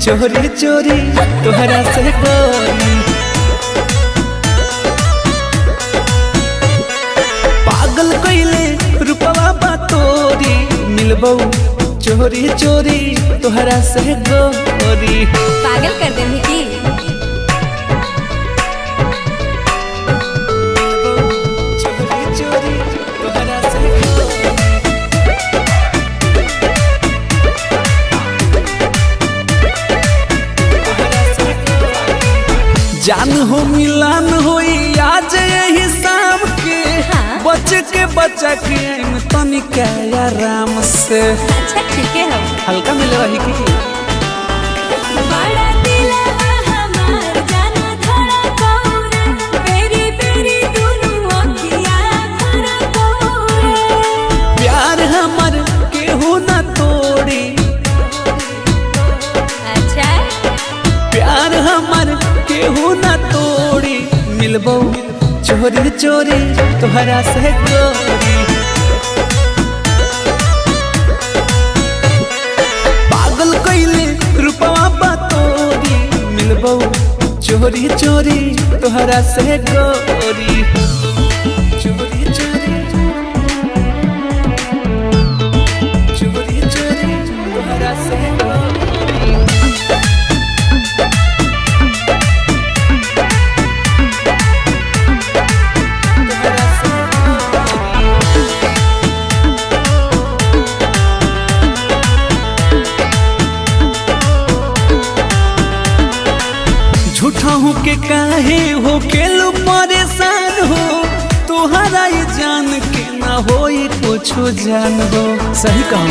चोरी चोरी तोहरा से गोरी। पागल कइले रूपवा बा तोरी, मिलबो चोरी चोरी तोहरा से गोरी। पागल कर दे की जान हो मिलान होई आज यही शाम के। हाँ? बचा के तनिका आराम से। अच्छा ठीक है हम हल्का मिल रही की बड़ा दिलवा हमार जाना धड़ा कौरे, बेरी बेरी दुनु अखिया धड़ा कौरे। प्यार हमर केहू न तोड़ी। अच्छा प्यार हमर केहू न तोड़ी, मिलबो चोरी चोरी तोहरा से गोरी। पागल कइले रूपवा बा तोरी, मिलबो चोरी चोरी तोहरा से गोरी। चोरी चोरी चोरी चोरी तोहरा से गोरी। झूठा हूँ के काहे हो केलू परेशान हो, तोहरा ये जान के ना होई कुछो जान हो। सही कहूँ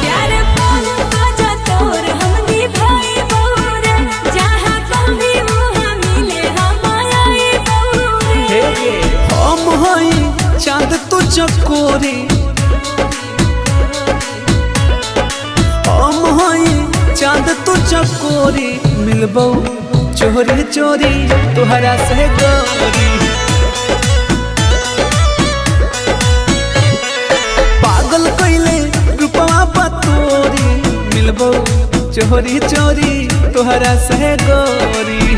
प्यार पाल बाजा तोर हमनी भाई बोरे, जहाँ कभी वहाँ मिले हमारे बोरे। हम हई चाँद तो चकोरी, हम हई चाँद तो चकोरी, मिलबो चोरी चोरी तोहरा से गोरी। पागल कइले रूपवा बा तोरी, मिलबो चोरी चोरी तोहरा से गोरी।